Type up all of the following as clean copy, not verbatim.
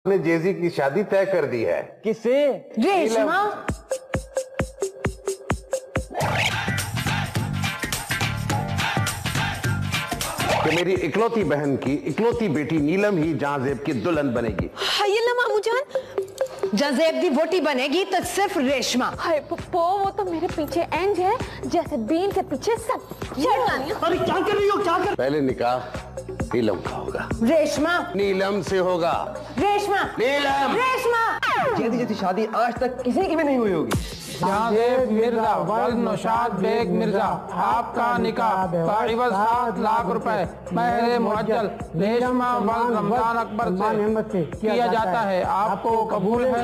ने जेजी की शादी तय कर दी है। किससे? रेशमा। कि मेरी इकलौती बहन की इकलौती बेटी नीलम ही जहांजेब की दुल्हन बनेगी। हाय अल्लाह मामू जान, जहांजेब की वोटी बनेगी तो सिर्फ रेशमा। हाय पप्पो, वो तो मेरे पीछे एंज है जैसे बीन के पीछे सब। अरे क्या कर रही हो, क्या कर? पहले निकाह नीलम का होगा। रेशमा। नीलम से होगा। रेशमा। नीलम। रेशमा। जेदी जैसी शादी आज तक किसी की भी नहीं हुई होगी। जहांजेब मिर्जा वल्द नौशाद बेग मिर्जा, आपका निकाह बाइवज 7 लाख रुपए महर मुअज्जल रेशमा वल्द रमजान अकबर से किया जाता है। आपको कबूल है?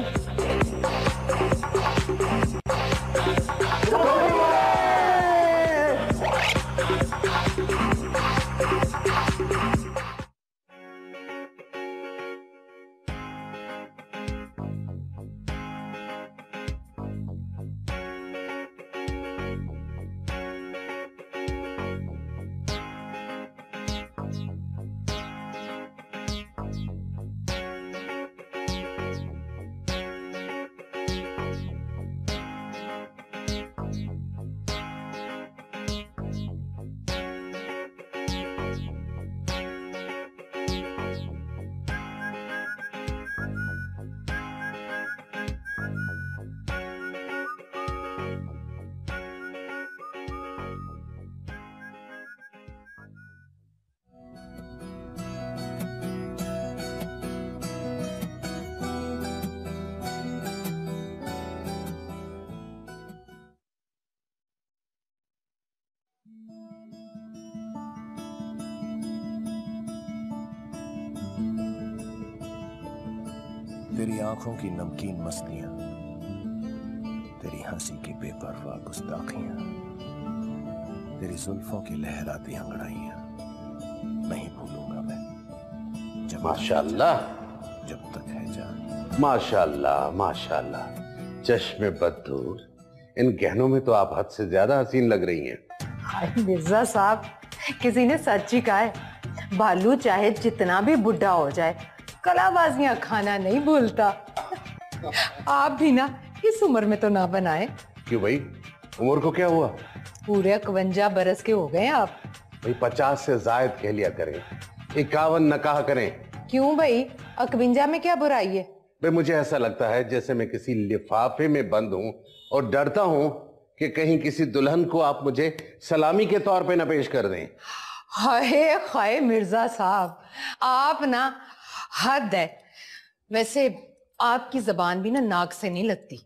तेरी आंखों की नमकीन मस्तियां, तेरी हंसी की बेपरवाह गुस्ताखियां, तेरी जुल्फों की लहराती अंगड़ाइयां नहीं भूलूंगा मैं जब माशाल्लाह, जब तक है जान। माशाल्लाह माशाल्लाह। चश्मे बदूर, इन गहनों में तो आप हद से ज्यादा हसीन लग रही हैं। हाय मिर्जा साहब, किसी ने सच ही कहा है, भालू चाहे जितना भी बुढ़ा हो जाए कलाबाजियां खाना नहीं भूलता। आप भी ना इस उम्र में तो ना बनाए। क्यों भाई, उम्र को क्या हुआ? पूरे 51 बरस के हो गए आप। भाई 50 से जायद कह लिया करें, 51 नकाह करें। क्यों भाई, 51 में क्या बुराई है? भाई मुझे ऐसा लगता है जैसे मैं किसी लिफाफे में बंद हूं और डरता हूं कि कहीं किसी दुल्हन को आप मुझे सलामी के तौर पे न पेश कर दें। हाय हाय मिर्जा साहब, आप ना हद है। वैसे आपकी जबान भी ना नाक से नहीं लगती।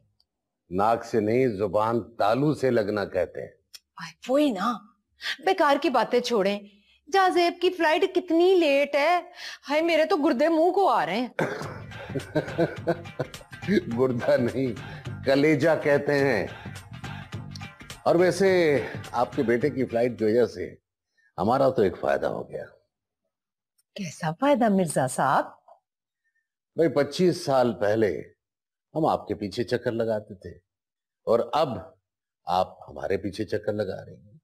नाक से नहीं, जुबान तालू से लगना कहते हैं। वही ना, बेकार की बातें छोड़ें। जहांजेब की फ्लाइट कितनी लेट है? हाय मेरे तो गुर्दे मुंह को आ रहे हैं। गुर्दा नहीं, कलेजा कहते हैं। और वैसे आपके बेटे की फ्लाइट की वजह से हमारा तो एक फायदा हो गया। कैसा फायदा मिर्जा साहब? भाई 25 साल पहले हम आपके पीछे चक्कर लगाते थे और अब आप हमारे पीछे चक्कर लगा रही हैं।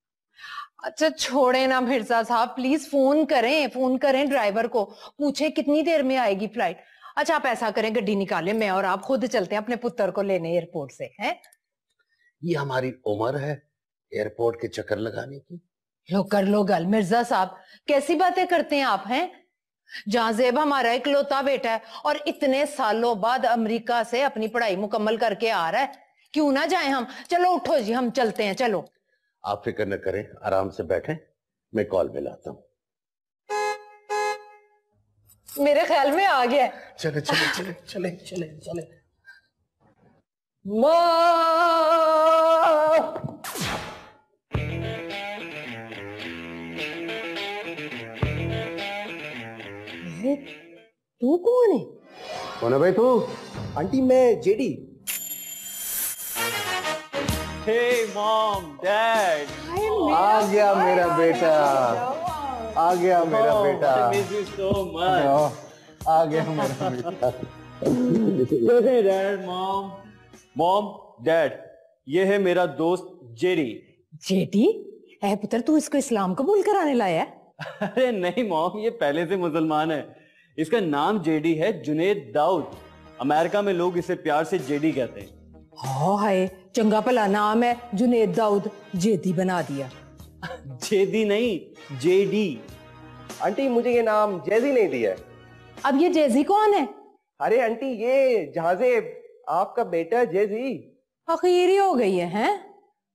अच्छा छोड़े ना मिर्जा साहब, प्लीज फोन करें ड्राइवर को, पूछे कितनी देर में आएगी फ्लाइट। अच्छा आप ऐसा करें, गड्डी निकालें, मैं और आप खुद चलते हैं अपने पुत्र को लेने एयरपोर्ट से। हैं, ये हमारी उम्र है एयरपोर्ट के चक्कर लगाने की? लो कर लो गल मिर्जा साहब, कैसी बातें करते हैं आप? हैं, जहांजेब हमारा इकलौता बेटा है और इतने सालों बाद अमेरिका से अपनी पढ़ाई मुकम्मल करके आ रहा है, क्यों ना जाएं हम? चलो उठो जी, हम चलते हैं, चलो। आप फिक्र न करें, आराम से बैठें, मैं कॉल मिलाता हूं। मेरे ख्याल में आ गया। चले चले चले चले चले चले। माँ, तू कौन है? कौन है भाई तू? आंटी मैं जेडी। हे मॉम डैड, आ गया मेरा बेटा, आ गया मेरा बेटा, मिस यू सो मच। आ गया मेरा बेटा। डैड, मॉम मॉम डैड, ये है मेरा दोस्त जेडी। जेडी? ऐ पुत्र, तू इसको इस्लाम कबूल कराने लाया है? अरे नहीं मॉम, ये पहले से मुसलमान है, इसका नाम जेडी है, जुनेद दाऊद। अमेरिका में लोग इसे प्यार से जेडी कहते हैं। हाँ हाय, चंगा भला नाम है जुनेद दाऊद, जेदी बना दिया। जेदी नहीं, जेडी। आंटी मुझे ये नाम जैजी नहीं दिया है। अब ये जेजी कौन है? अरे आंटी ये जहाजेब, आपका बेटा जैजी। आखिर ही हो गई है, हैं?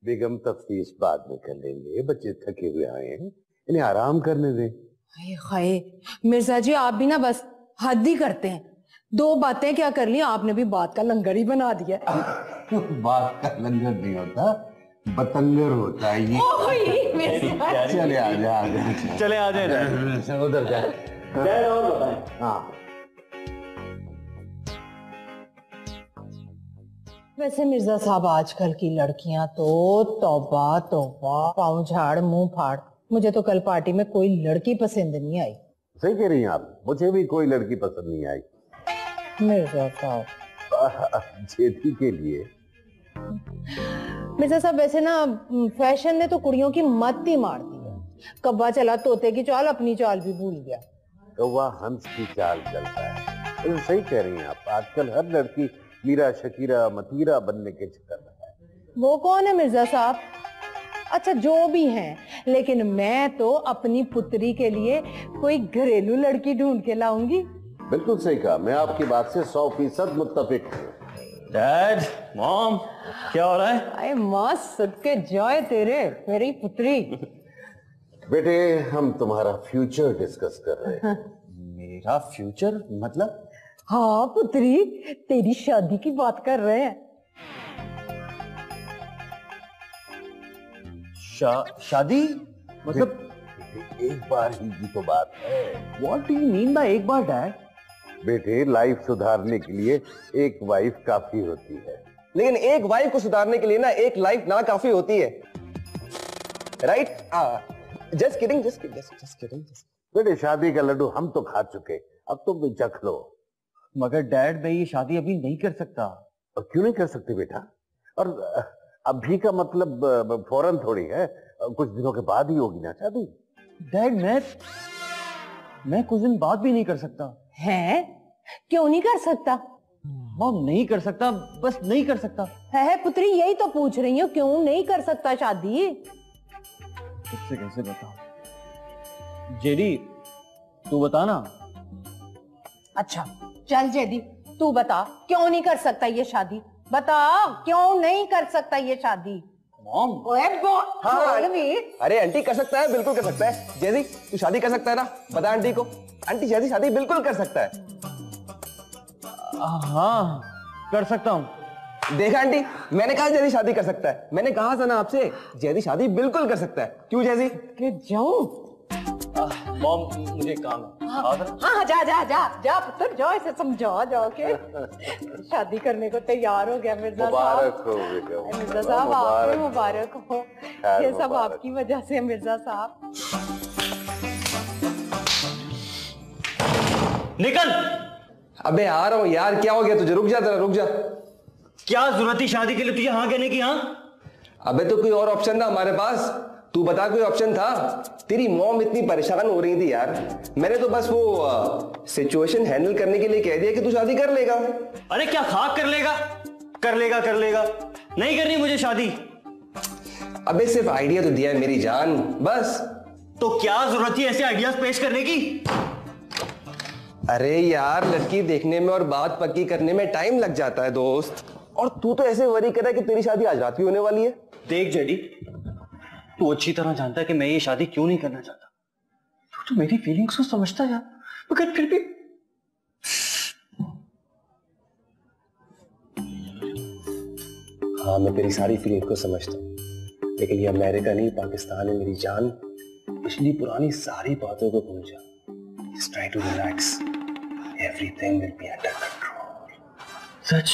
बेगम तफ्तीश बाद में कर लेंगे, बच्चे थके हुए आए हैं, इन्हें आराम करने दें। हाय हाय मिर्जा जी, आप भी ना बस हद ही करते हैं। 2 बातें क्या कर ली आपने, भी बात का लंगर ही बना दिया। बात का लंगर नहीं होता, बतंगर होता है ये। चले आ जा, चले आ जाए, उधर जाए। डैड और बताएं। हाँ वैसे मिर्जा साहब, आजकल की लड़कियां तो तौबा तौबा, पाँव झाड़ मुंह फाड़। मुझे तो कल पार्टी में कोई लड़की पसंद नहीं आई। सही कह रही हैं आप, मुझे भी कोई लड़की पसंद नहीं आई। मिर्जा साहब जेदी के लिए। मिर्जा साहब वैसे ना फैशन ने तो कुड़ियों की मत ही मार दी है। कब्बा चला तोते की चाल, अपनी चाल भी भूल गया। कौवा हंस की चाल चलता है। तो सही कह रही हैं आप, आजकल हर लड़की मीरा शकीरा मतीरा बनने के चक्कर में है। वो कौन है मिर्जा साहब? अच्छा जो भी हैं, लेकिन मैं तो अपनी पुत्री के लिए कोई घरेलू लड़की ढूंढ के लाऊंगी। बिल्कुल सही कहा, मैं आपकी बात से 100% मुत्तफिक हूँ। डैड, मॉम, क्या हो रहा है? अरे माँ सदके जाए तेरे, मेरी पुत्री। बेटे हम तुम्हारा फ्यूचर डिस्कस कर रहे हैं। मेरा फ्यूचर मतलब? हाँ पुत्री, तेरी शादी की बात कर रहे हैं। शादी मतलब? एक बार ही की तो बात है। What do you mean by एक बार डैड? बेटे लाइफ सुधारने के लिए एक वाइफ काफी होती है। लेकिन एक वाइफ को सुधारने के लिए ना एक लाइफ ना काफी होती है, right? Just kidding, just kidding. बेटे शादी का लड्डू हम तो खा चुके, अब तुम भी चख लो। मगर डैड मैं ये शादी अभी नहीं कर सकता। और क्यों नहीं कर सकते बेटा? और अभी का मतलब फौरन थोड़ी है, कुछ दिनों के बाद ही होगी ना शादी। डैड मैं कुछ दिन बाद भी नहीं कर सकता। हैं? क्यों नहीं कर सकता? मॉम नहीं कर सकता, बस नहीं कर सकता। है पुत्री, यही तो पूछ रही हूँ, क्यों नहीं कर सकता शादी? तुझसे कैसे बताऊं? जेडी तू बता ना। अच्छा चल जेदी, तू बता क्यों नहीं कर सकता ये शादी? बता क्यों नहीं कर सकता ये शादी? मॉम बोल भी। अरे आंटी कर सकता है, बिल्कुल कर सकता है। जैदी तू शादी कर सकता है ना, बता आंटी को। आंटी जैदी शादी बिल्कुल कर सकता है। हाँ कर सकता हूँ। देखा आंटी, मैंने कहा जैदी शादी कर सकता है। मैंने कहा था ना आपसे, जैदी शादी बिल्कुल कर सकता है। क्यों जैदी? कि जाऊं? मॉम मुझे काम है। हाँ जा जा जा जा पुत्र, जाओ, इसे समझा जाओ के शादी करने को तैयार हो गया मिर्जा मुबारक साहब। हो बेटा। मिर्जा साहब आपको मुबारक हो, ये सब आपकी वजह से मिर्जा साहब। निकल। अबे आ रहा हूँ यार, क्या हो गया तुझे? रुक जा जरा, रुक जा। क्या जरूरत थी शादी के लिए तुझे हाँ कहने की? हाँ अबे तो कोई और ऑप्शन था हमारे पास, तू बता कोई ऑप्शन था? तेरी मॉम इतनी परेशान हो रही थी यार, मैंने तो बस वो सिचुएशन हैंडल करने के लिए कह दिया कि तू शादी कर लेगा। अरे क्या खाक कर लेगा? कर लेगा नहीं करनी मुझे शादी। अबे सिर्फ आइडिया तो दिया है मेरी जान, बस। तो क्या जरूरत थी ऐसे आइडियाज पेश करने की? अरे यार लड़की देखने में और बात पक्की करने में टाइम लग जाता है दोस्त, और तू तो ऐसे वरी कर रहा है कि तेरी शादी आज रात ही होने वाली है। देख जेडी, तू अच्छी तरह जानता है कि मैं ये शादी क्यों नहीं करना चाहता। तू तो मेरी फीलिंग्स को समझता यार, मगर फिर भी हाँ मैं तेरी सारी फीलिंग को समझता हूँ, लेकिन ये अमेरिका नहीं पाकिस्तान है मेरी जान। पिछली पुरानी सारी बातों को भूल जा। Just try to relax. Everything will be under control. सच?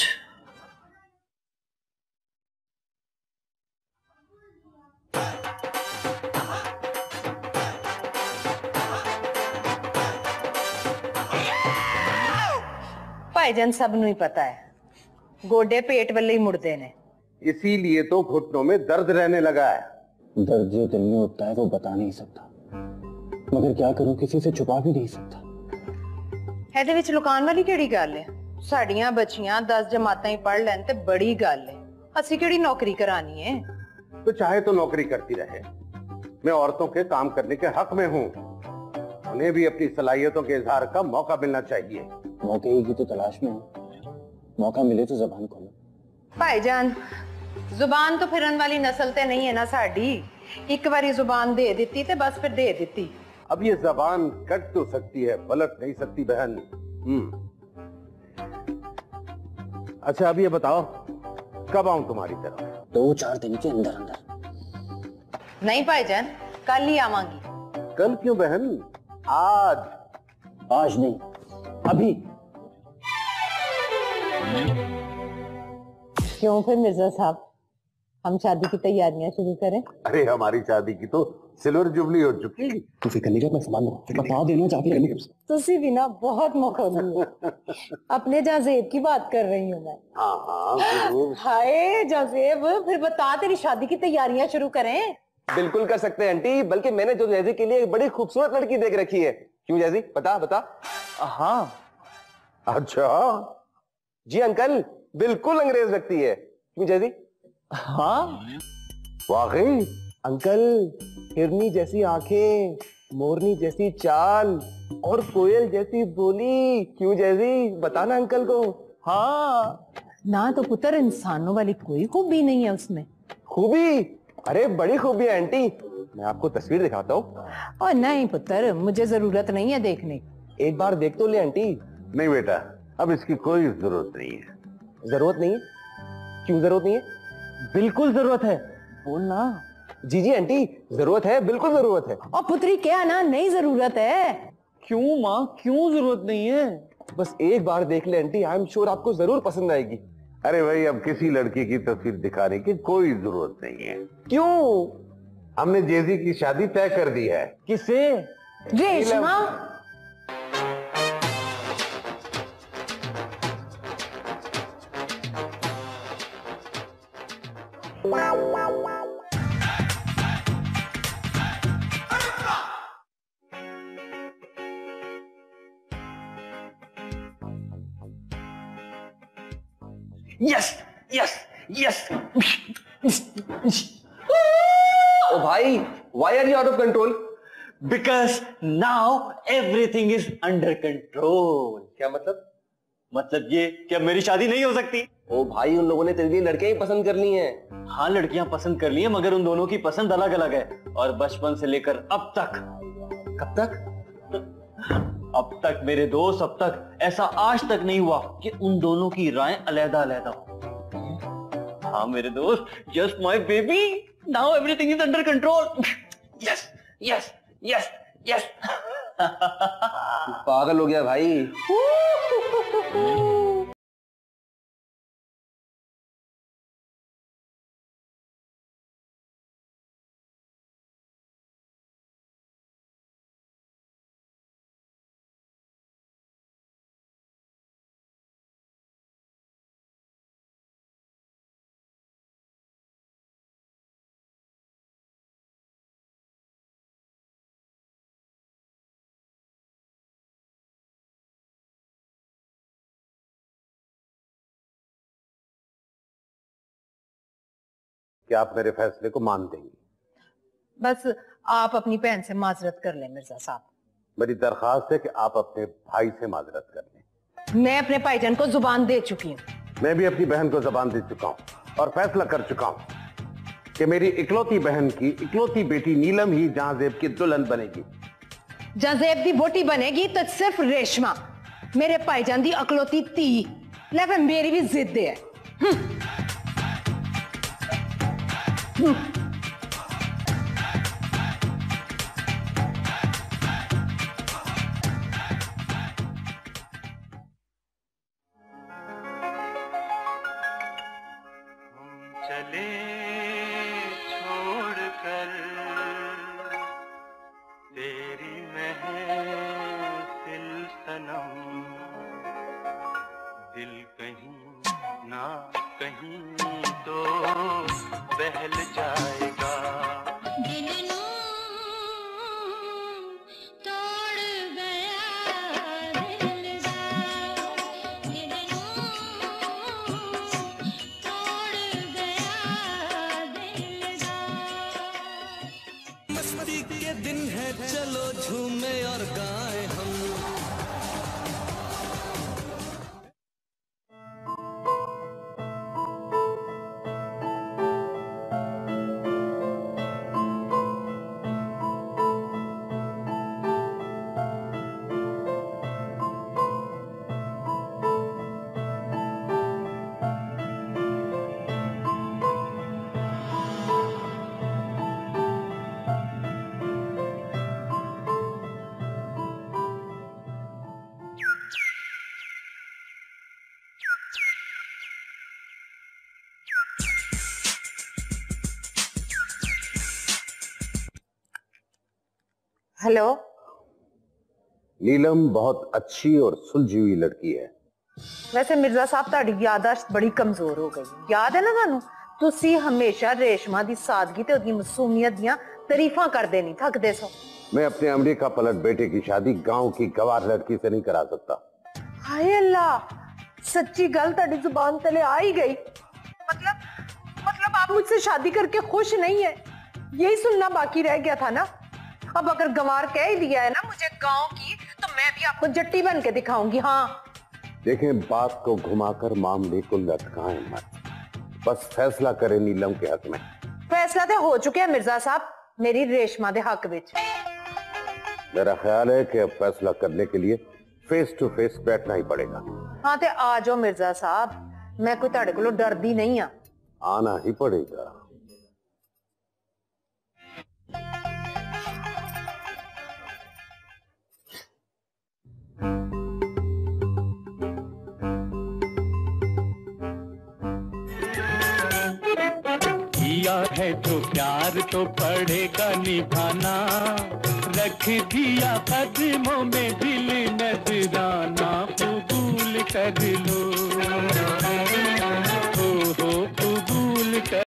भाईजान सब नूं ही पता है, गोडे पेट वाले ही मुड़दे ने। इसीलिए तो घुटनों में दर्द रहने लगा है। दर्द जो दिल में उठता है वो बता नहीं सकता, मगर क्या करूं, किसी से छुपा भी नहीं सकता। ਇਹਦੇ ਵਿੱਚ ਲੁਕਾਉਣ ਵਾਲੀ ਕਿਹੜੀ ਗੱਲ ਹੈ? ਸਾਡੀਆਂ ਬੱਚੀਆਂ 10 ਜਮਾਤਾਂ ਹੀ ਪੜ੍ਹ ਲੈਣ ਤੇ ਬੜੀ ਗੱਲ ਹੈ। ਅਸੀਂ ਕਿਹੜੀ ਨੌਕਰੀ करानी है? तो चाहे तो नौकरी करती रहे, मैं औरतों के काम करने के हक में हूँ। उन्हें भी अपनी सलाहियतों के इजहार का मौका मिलना चाहिए। मौके की तो तलाश में हूँ, मौका मिले तो जबान खोलो। भाईजान जुबान तो फिरन वाली नस्ल ते नहीं है ना साड़ी। एक बारी जुबान दे देती ते बस फिर दे देती। अब ये जबान कट तो सकती है, पलट नहीं सकती बहन। अच्छा अब ये बताओ कब आऊं तुम्हारी तरफ? 2-4 दिन के अंदर अंदर। नहीं भाईजान कल ही आवांगी। कल क्यों बहन? आज। आज नहीं, अभी। क्यों फिर मिर्जा साहब, हम शादी की तैयारियां शुरू करें? अरे हमारी शादी की तो सिल्वर जुबली हो चुकी। तू फिक्र नहीं कर, मैं संभाल लूंगा। बता देना जाके करने के। तुसी भी ना बहुत मखौली हो। अपने जाजेब की बात कर रही हूँ मैं। हाँ जरूर। हाय जाजेब, फिर बता तेरी शादी की तैयारियां शुरू करें। बिल्कुल कर सकते हैं आंटी, बल्कि मैंने जो जैजी के लिए एक बड़ी खूबसूरत लड़की देख रखी है। क्यों जैजी, बता बता। हाँ अच्छा जी अंकल, बिल्कुल अंग्रेज लगती है। क्यों जैजी? हाँ वाकई अंकल, हिरनी जैसी आंखें, मोरनी जैसी चाल और कोयल जैसी बोली। क्यों जैसी, बताना अंकल को। हाँ ना तो पुत्र इंसानों वाली कोई खूबी नहीं है उसमें। खूबी? अरे बड़ी खूबी है आंटी, मैं आपको तस्वीर दिखाता हूँ। और नहीं पुत्र, मुझे जरूरत नहीं है देखने की। एक बार देख तो ले आंटी। नहीं बेटा, अब इसकी कोई जरूरत नहीं है। जरूरत नहीं है? क्यों जरूरत नहीं है? बिल्कुल जरूरत है, बोलना। जी जी आंटी, जरूरत है, बिल्कुल जरूरत है। और पुत्री क्या ना, नहीं जरूरत है। क्यों माँ, क्यों जरूरत नहीं है? बस एक बार देख ले आंटी, आई एम श्योर आपको जरूर पसंद आएगी। अरे भाई अब किसी लड़की की तस्वीर दिखाने की कोई जरूरत नहीं है। क्यों? हमने जेजी की शादी तय कर दी है। किससे? रेशमा। Yes yes yes. ओ भाई, why are you out of control? Because now everything is under control. क्या मतलब? मतलब ये कि अब मेरी शादी नहीं हो सकती। ओ भाई, उन लोगों ने तेरे लिए लड़कियां ही पसंद कर ली हैं। हाँ लड़कियां पसंद कर ली हैं, मगर उन दोनों की पसंद अलग अलग है, और बचपन से लेकर अब तक। कब तक? अब तक मेरे दोस्त, अब तक ऐसा आज तक नहीं हुआ कि उन दोनों की राय अलग अलग हो। हाँ मेरे दोस्त, just my baby, now everything is under control. Yes yes yes yes. पागल हो गया भाई। क्या आप मेरे फैसले को मान देंगी? बस आप अपनी बहन से माजरत कर लें मिर्जा साहब। मेरी दरखास्त है कि आप अपने भाई से माजरत कर लें। मैं अपने भाईजान को जुबान दे चुकी हूँ। मैं भी अपनी बहन को जबान दे चुका हूँ और फैसला कर चुका हूँ कि मेरी इकलौती बहन की इकलौती बेटी नीलम ही जहांजेब की दुल्हन बनेगी। जहांजेब दी बोटी बनेगी तो सिर्फ रेशमा, मेरे भाईजान दी अकलौती धी। ले मेरी भी जिद है। चले छोड़ कर तेरी महफिल सनम, दिल कहीं ना कहीं तो बहल जाएगा। दिल नू तोड़ गया दिल हेलो। नीलम बहुत अच्छी और सुलझी हुई लड़की है। वैसे मिर्जा साहब ਤੁਹਾਡੀ ਯਾਦਾਸ਼ਤ ਬੜੀ ਕਮਜ਼ੋਰ ਹੋ ਗਈ। ਯਾਦ ਹੈ ਨਾ ਤੁਹਾਨੂੰ, ਤੁਸੀਂ ਹਮੇਸ਼ਾ ਰੇਸ਼ਮਾ ਦੀ ਸਾਦਗੀ ਤੇ ਉਹਦੀ ਮਾਸੂਮੀਅਤ ਦੀਆਂ ਤਾਰੀਫਾਂ ਕਰਦੇ ਨਹੀਂ ਥੱਕਦੇ ਸੋ। मैं अपने अमेरिका पलट बेटे की शादी गांव की गवार लड़की से नहीं करा सकता। हाय अल्लाह, सच्ची गल ਤੁਹਾਡੀ जुबान तले आ ही गई। मतलब आप मुझसे शादी करके खुश नहीं है, यही सुनना बाकी रह गया था ना। अब अगर गंवार कह ही दिया है ना मुझे गांव की, तो मैं भी आपको जट्टी बन के दिखाऊंगी। हाँ देखें, बात को घुमाकर मामले को लटकाएं मत, बस फैसला करें नीलम के हक में। फैसला तो हो चुका है मिर्जा साहब, मेरी रेशमा दे हक विच। मेरा ख्याल है कि अब फैसला करने के लिए फेस टू फेस बैठना ही पड़ेगा। हाँ तो आ जाओ मिर्जा साहब, मैं कोई तुहाडे कोलों डरदी नहीं हाँ। आना ही पड़ेगा। किया है तो प्यार तो पड़ेगा निभाना, रख दिया कदमों में दिल नजराना, कबूल कर लो, हो कबूल कर।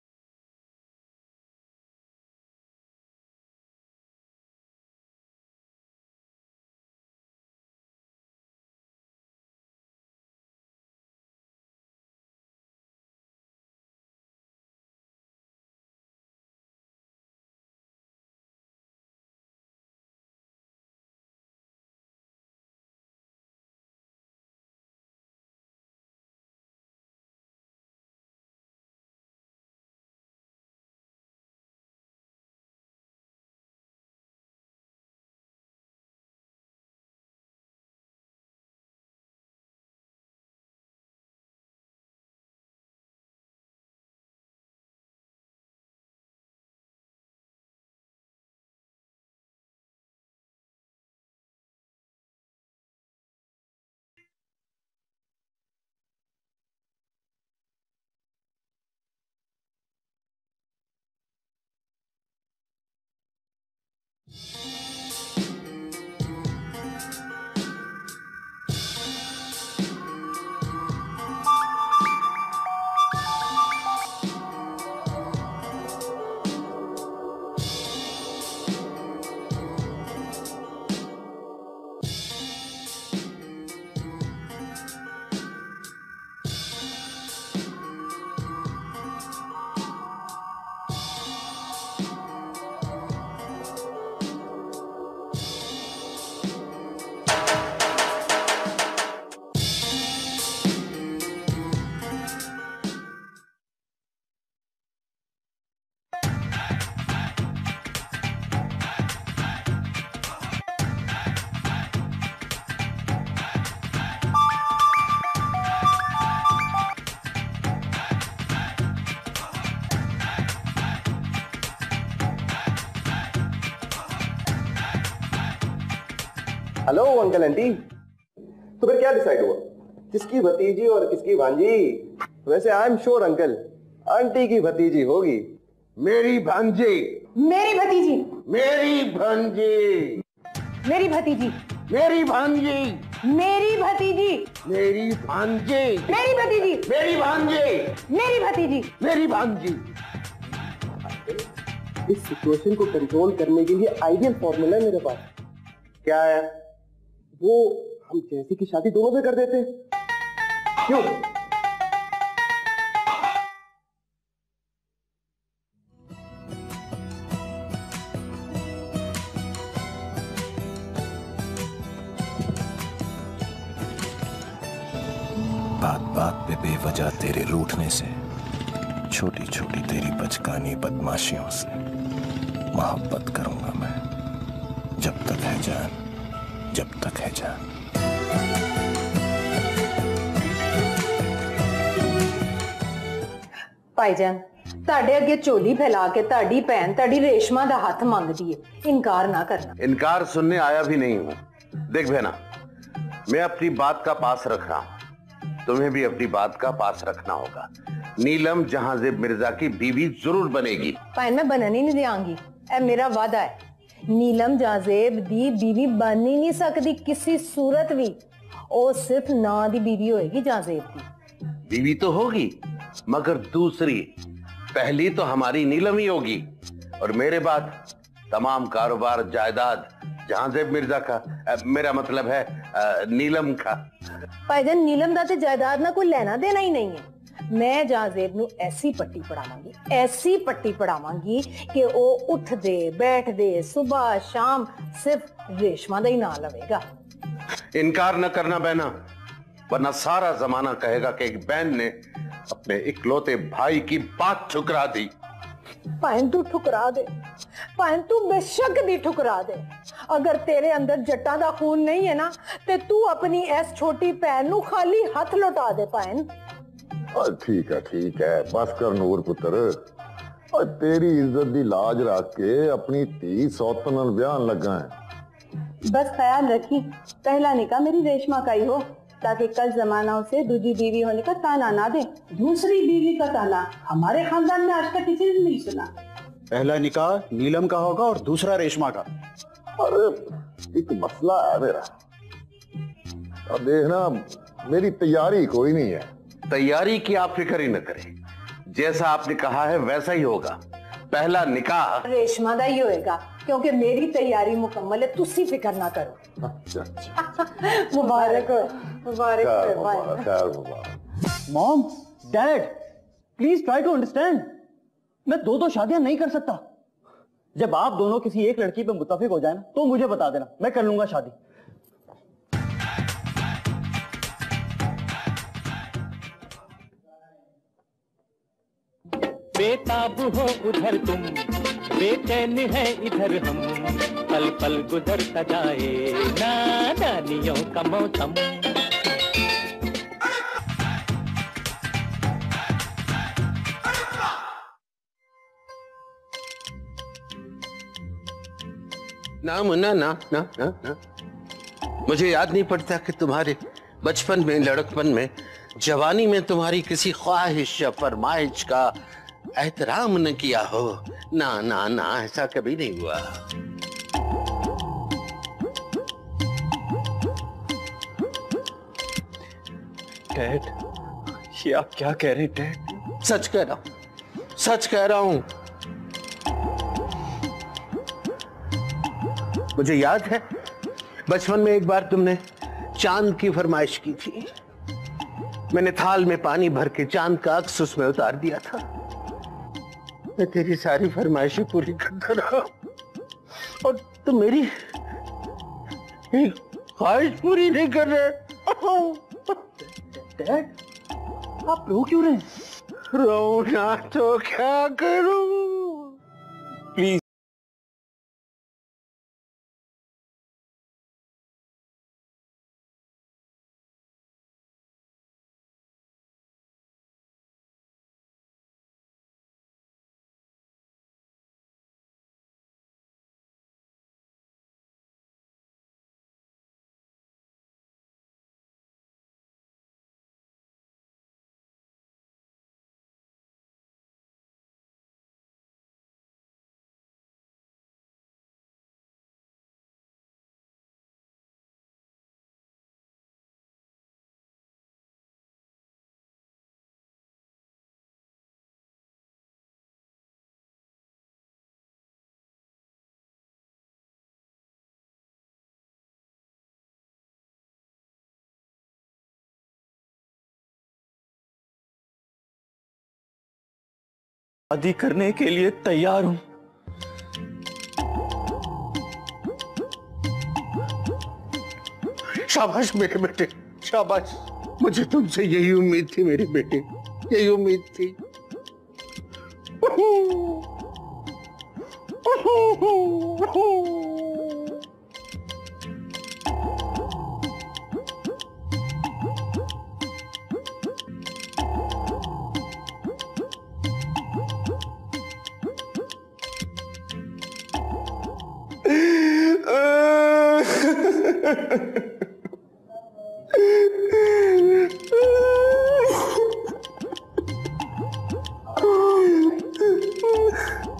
हेलो अंकल आंटी, तो फिर क्या डिसाइड हुआ, किसकी भतीजी और किसकी भांजी? वैसे I am sure uncle, aunty की भतीजी होगी। मेरी भांजी, मेरी भतीजी, मेरी भांजी, मेरी भतीजी, मेरी भांजी, मेरी भतीजी, मेरी भांजी, मेरी भतीजी, मेरी भांजी, मेरी भतीजी, मेरी भांजी। इस सिचुएशन को कंट्रोल करने के लिए आइडियल फॉर्मूला है मेरे पास। क्या है? वो हम जैसी की शादी दोनों से कर देते हैं, क्यों? बात बात पे बेवजह तेरे रूठने से, छोटी छोटी तेरी बचकानी बदमाशियों से मोहब्बत करूंगा मैं, जब तक है जान, जब तक है जान। भाईजान, ਤੁਹਾਡੇ ਅੱਗੇ ਝੋਲੀ फैला के ਤੁਹਾਡੀ ਭੈਣ ਤੁਹਾਡੀ रेशमा ਦਾ ਹੱਥ ਮੰਗਦੀ है, इनकार ना करना। इनकार सुनने आया भी नहीं हूं। देख बहना, मैं अपनी बात का पास रख रहा हूं, तुम्हें भी अपनी बात का पास रखना होगा। नीलम जहांजेब मिर्जा की बीवी जरूर बनेगी। भाई मैं बनने नहीं देंगी, ऐ मेरा वादा है। नीलम जाजेब दी बीवी बन ही नहीं सकती किसी सूरत भी। ओ सिर्फ ना दी बीवी होएगी जाजेब की। बीवी तो होगी मगर दूसरी, पहली तो हमारी नीलम ही होगी और मेरे बाद तमाम कारोबार जायदाद जाजेब मिर्जा का, मेरा मतलब है नीलम का। भाईजान नीलम दा ते जायदाद ना कोई लेना देना ही नहीं है। मैं जाजेब नू ऐसी पट्टी पढ़ावांगी कि वो उठ दे बैठ दे सुबह शाम सिर्फ रेशमा दा ही ना लवेगा। इनकार न करना बहना, वरना सारा जमाना कहेगा कि एक बहन ने अपने इकलौते भाई की बात ठुकरा दी। भाईन तू ठुकरा दे, भाईन तू बेशक दी ठुकरा दे। अगर तेरे अंदर जट्टा दा खून नहीं है ना ते तू अपनी इस छोटी भैन नू खाली हाथ लौटा दे भाईन। ठीक है बस कर नूर पुत्र, और तेरी इज्जत दी लाज रख के अपनी धी सौतन नाल ब्याह लगा है। बस ख्याल रखी पहला निकाह मेरी रेशमा का ही हो, ताकि कल जमाना उसे दूसरी बीवी होने का ताना ना दे। दूसरी बीवी का ताना हमारे खानदान में आज तक किसी ने नहीं सुना। पहला निकाह नीलम का होगा और दूसरा रेशमा का। अरे एक मसला है मेरा, अब देखना मेरी तैयारी कोई नहीं है। तैयारी की आप फिक्र ही न करें, जैसा आपने कहा है वैसा ही होगा। पहला निकाह रेशमा दा ही होएगा क्योंकि मेरी तैयारी मुकम्मल है, तुसी फिक्र ना करो। मुबारक हो। Mom, dad, please try to understand. मैं दो शादियां नहीं कर सकता। जब आप दोनों किसी एक लड़की पे मुत्तफिक हो जाए ना तो मुझे बता देना, मैं कर लूंगा शादी। बेताब हो उधर तुम, बेचैन है इधर हम, पल पल गुजरता जाए नादानियों का मौसम। ना मुन्ना ना ना ना ना, मुझे याद नहीं पड़ता कि तुम्हारे बचपन में, लड़कपन में, जवानी में तुम्हारी किसी ख्वाहिश या फरमाइश का एहतराम न किया हो। ना ना ना, ऐसा कभी नहीं हुआ। डैड, ये आप क्या कह रहे हैं डैड? सच कह रहा हूं, सच कह रहा हूं। मुझे याद है बचपन में एक बार तुमने चांद की फरमाइश की थी। मैंने थाल में पानी भर के चांद का अक्स उसमें उतार दिया था। मैं तेरी सारी फरमाइशें पूरी करता रहा और तुम मेरी एक ख्वाहिश पूरी नहीं कर रहे। डैड, आप रो क्यों रहे हैं? रोना तो क्या करूं? प्लीज। शादी करने के लिए तैयार हूं। शाबाश मेरे बेटे, शाबाश। मुझे तुमसे यही उम्मीद थी मेरे बेटे, यही उम्मीद थी।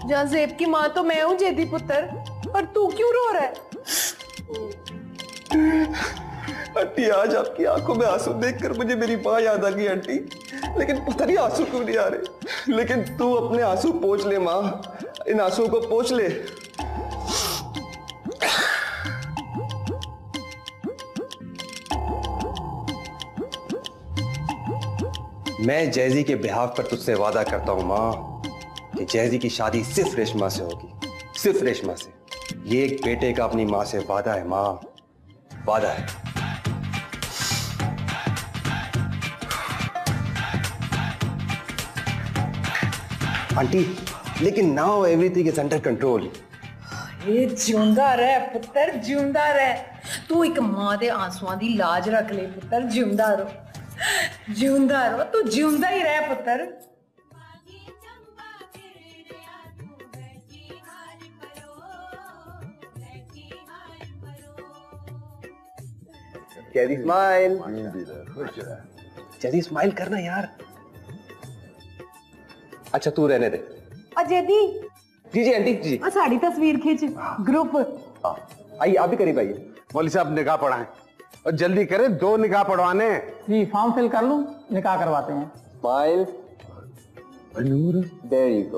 जाजेब की माँ तो मैं हूँ जेदी पुत्र। और तू क्यों रो रहा है? आंटी, आज आपकी आंखों में आंसू देखकर मुझे मेरी माँ याद आ गई आंटी, लेकिन पता नहीं आंसू क्यों नहीं आ रहे। लेकिन तू अपने आंसू पोंछ ले माँ, इन आंसुओं को पोंछ ले। मैं जैजी के बिहाफ पर तुझसे वादा करता हूं माँ कि जैजी की शादी सिर्फ रेशमा से होगी, सिर्फ रेशमा से। ये एक बेटे का अपनी माँ से वादा है माँ, वादा है। आंटी, लेकिन now everything is under control. ये जिंदा रह पुत्र, जिंदा रह। तू एक मां दे आंसुआं दी लाज रख ले पुत्र, जिंदा रहो, जिंदा रहो, तू जिंदा ही रह पुत्र। जैदी स्माइल, जैदी स्माइल करना यार। अच्छा तू रहने दे। अजय दी जी जी आंटी जी। साड़ी तस्वीर खींच ग्रुप। आइए आप भी करीब आइए। मौलवी साहब निकाह पढ़ाएं और जल्दी करें, 2 निकाह पढ़वाने। जी फॉर्म फिल कर लूं, निकाह करवाते हैं। Smile, there you go.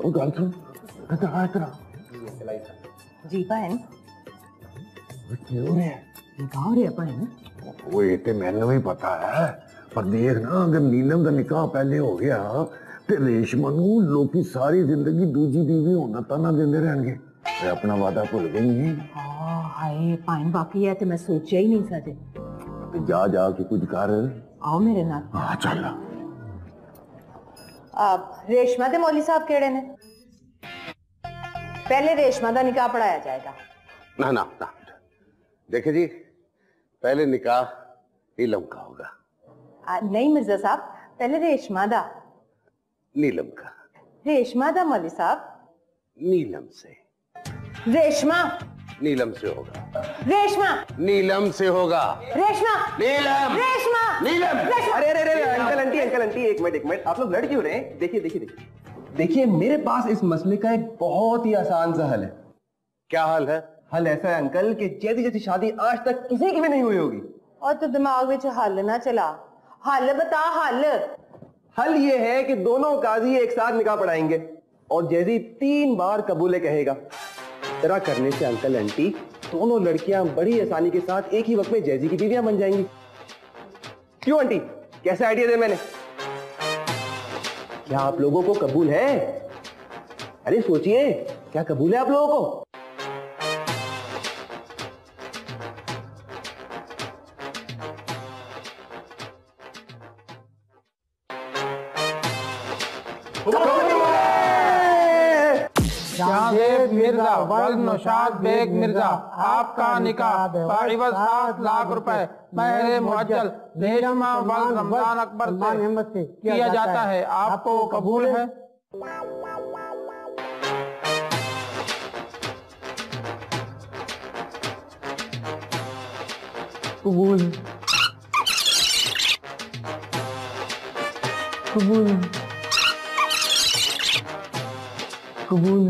जी बहन निकाह हो रहा है बहन। वो ये तो मैंने भी पता है, पर देख ना, अगर नीलम का निकाह पहले हो गया तो रेशमा नू लोकी सारी जिंदगी दूजी बीवी होना ताना देंदे रहणगे। ते अपना वादा भुल गई। हाय पाइन बाकी है तो मैं सोचा ही नहीं सके। ते जा जा के कुछ कर। आओ मेरे नाल। हाँ चल। रेशमा दे मौली साहब केड़े ने? पहले रेशमा दा निकाह पढ़ाया जाएगा। ना ना ना, देखिए जी, पहले निकाह नीलम का होगा। नहीं मिर्जा साहब, पहले रेशमा दा। नीलम का। रेशमा दा मौली साहब। नीलम से। रेशमा। नीलम से होगा। रेशमा। नीलम से होगा। रेशमा। नीलम। रेशमा। नीलम। अरे अरे अरे अंकल आंटी एक मिनट, आप लोग लड़ क्यों रहे हैं? देखिए देखिए देखिए देखिए, मेरे पास इस मसले का एक बहुत ही आसान सा हल है। क्या हल है? हल ऐसा है अंकल कि जैसी जैसी शादी आज तक किसी की भी नहीं हुई होगी। और तो दिमाग में हल ना चला, हल बता। हल ये है कि दोनों काजी एक साथ निकाह पढ़ाएंगे और जैसी 3 बार कबूले कहेगा। तरह करने से अंकल आंटी दोनों लड़कियां बड़ी आसानी के साथ एक ही वक्त में जैजी की बीवियां बन जाएंगी। क्यों आंटी, कैसा आइडिया दे मैंने? क्या आप लोगों को कबूल है? अरे सोचिए, क्या कबूल है आप लोगों को? जाज़ेब मिर्जा वल नौशाद बेग मिर्जा, आपका निकाह बाइवज़ 7 लाख रुपए महर मुअज्जल रेशमा वल रमजान अकबर से किया जाता है। आपको कबूल है? कबूल कबूल कबूल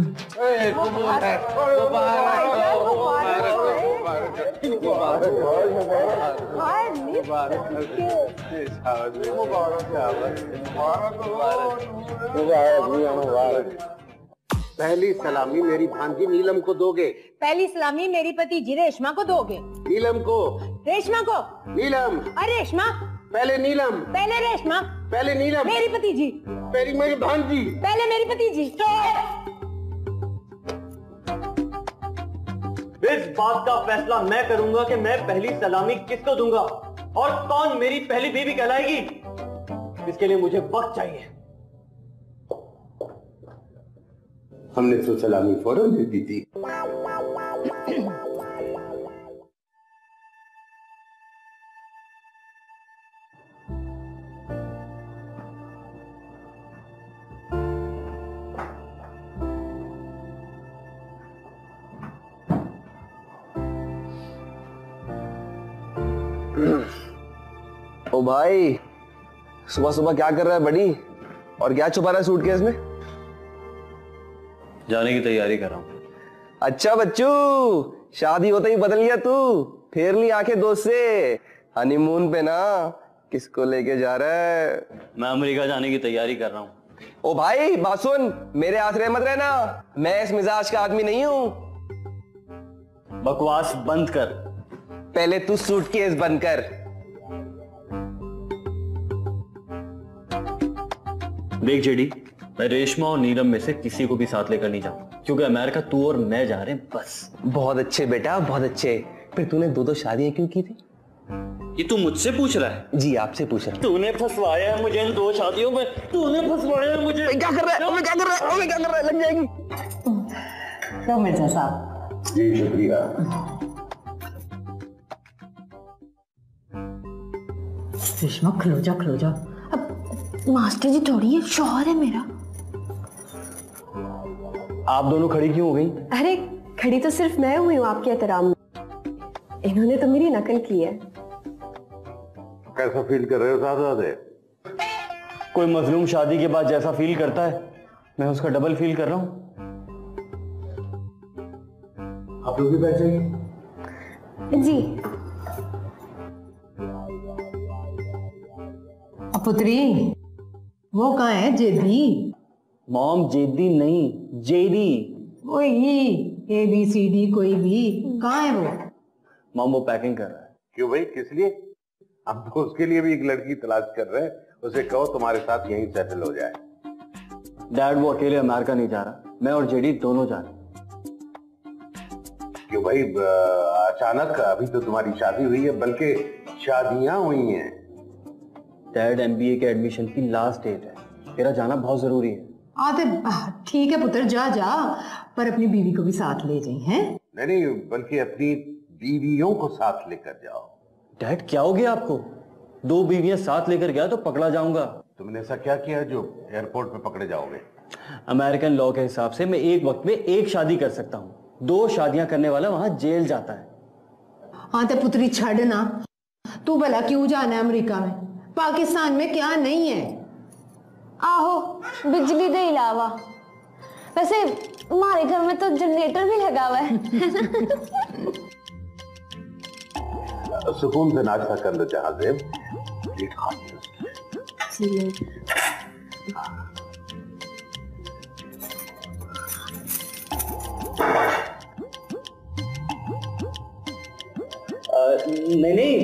पहली सलामी मेरी भांजी नीलम को दोगे। पहली सलामी मेरी भतीजी रेशमा को दोगे। नीलम को। रेशमा को। नीलम। अरे रेशमा। पहले नीलम। पहले रेशमा। पहले नीलम। मेरी भतीजी। पहली मेरी भांजी। पहले मेरी भतीजी। इस बात का फैसला मैं करूंगा कि मैं पहली सलामी किसको दूंगा और कौन मेरी पहली बीवी कहलाएगी। इसके लिए मुझे वक्त चाहिए। हमने तो सलामी फौरन दे दी थी। ओ भाई, सुबह सुबह क्या कर रहा है बड़ी, और क्या छुपा रहा है सूटकेस में? जाने की तैयारी कर रहा हूं। अच्छा बच्चू, शादी होते ही बदल गया तू, फेर ली आंखें दोस्त से। हनीमून पे ना, किसको लेके जा रहा है? मैं अमेरिका जाने की तैयारी कर रहा हूँ। ओ भाई बात सुन, मेरे आश्रय मत रहना, मैं इस मिजाज का आदमी नहीं हूँ। बकवास बंद कर। पहले तू सूटकेस बंद कर। देख जेडी, मैं रेशमा और नीलम में से किसी को भी साथ लेकर नहीं जाऊंगा, क्योंकि अमेरिका तू और मैं जा रहे हैं बस। बहुत अच्छे बेटा, बहुत अच्छे। फिर तूने 2-2 शादियां क्यों की थी? ये तू मुझसे पूछ रहा है? जी आपसे पूछ रहा हूं। तूने फंसवाया है मुझे इन 2 शादियों में, तूने फंसवाया है मुझे। क्या कर रहा है? क्या कर रहा है? क्या कर रहा है? लग जाएगी। तो मिर्जा साहब। जी शुक्रिया। रेशमा खलो जा खलो जा। अब मास्टर जी थोड़ी है, शौहर है मेरा। आप दोनों खड़ी क्यों हो गई? अरे खड़ी तो सिर्फ मैं हुई हूँ आपके एहतराम में, इन्होंने तो मेरी नकल की है। कैसा फील कर रहे हो साहबजादे? कोई मजलूम शादी के बाद जैसा फील करता है, मैं उसका डबल फील कर रहा हूं। आप लोग भी बैठ जाइए। जी। पुत्री, वो कहाँ है जेदी? मॉम जेदी नहीं, जेडी। वही ABCD कोई भी, कहाँ है वो? मॉम वो पैकिंग कर रहा है। क्यों भाई, किस लिए? हम तो उसके लिए भी एक लड़की तलाश कर रहे हैं, उसे कहो तुम्हारे साथ यहीं सेटल हो जाए। डैड वो अकेले अमेरिका नहीं जा रहा, मैं और जेडी दोनों जा रहे हैं। क्यों भाई, अचानक? अभी तो तुम्हारी शादी हुई है, बल्कि शादियां हुई हैं। डैड MBA के एडमिशन की लास्ट डेट है, तेरा जाना बहुत जरूरी है। आते ठीक है पुत्र, जा जा, पर अपनी बीवी को भी साथ ले जाइए। हैं? नहीं, बल्कि अपनी बीवियों को साथ लेकर जाओ। डैड क्या हो गया आपको? 2 बीवियां साथ लेकर गया तो पकड़ा जाऊंगा। तुमने ऐसा क्या किया जो एयरपोर्ट पे पकड़े जाओगे? अमेरिकन लॉ के हिसाब से मैं एक वक्त में 1 शादी कर सकता हूँ, 2 शादियां करने वाला वहां जेल जाता है। हाँ तो पुत्री छड़ ना, तू भला क्यों जाना है अमेरिका में? पाकिस्तान में क्या नहीं है? आहो, बिजली के अलावा वैसे हमारे घर में तो जनरेटर भी लगा हुआ है। सुकून से नाश्ता कर लो जहाज़ेब, प्लेट खाली है उसकी। नहीं,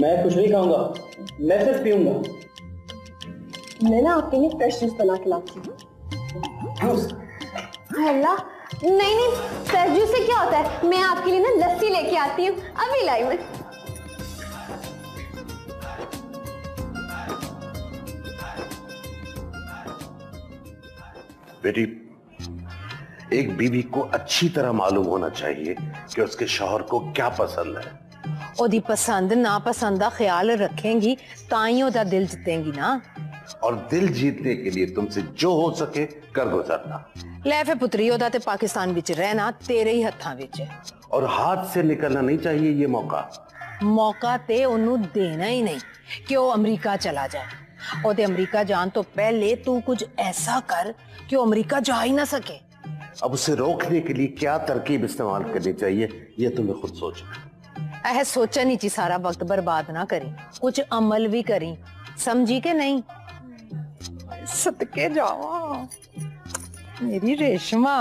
मैं कुछ नहीं खाऊंगा, मैं सिर्फ पीऊंगा। मैं ना आपके लिए फ्रेश जूस बना के लाती हूँ। अल्लाह, नहीं, फ्रेश जूस से क्या होता है? मैं आपके लिए ना लस्सी लेके आती हूँ, अभी लाई मैं। बेटी, एक बीवी को अच्छी तरह मालूम होना चाहिए कि उसके शौहर को क्या पसंद है। ओदी पसंद नापसंद का ख्याल रखेंगी ताई ओदा दिल जीतेंगी ना। और दिल जीतने के लिए तुमसे जो हो सके कर गुजरना। ले फे पुत्री, ओदा ते पाकिस्तान विच रहना तेरे ही हत्थां विच है। और हाथ से निकलना नहीं चाहिए ये मौका। मौका ते ओनू देना ही नहीं कि वो अमेरिका चला जाए। ओदे अमेरिका जान तो पहले तू कुछ ऐसा कर कि वो अमेरिका जा ही ना सके। अब उसे रोकने के लिए क्या तरकीब इस्तेमाल करनी चाहिए ये तुम्हें खुद सोचना। ऐ सोचन ही सारा वक्त बर्बाद ना करी, कुछ अमल भी करी, समझी के नहीं? सदके जावा मेरी रेशमा।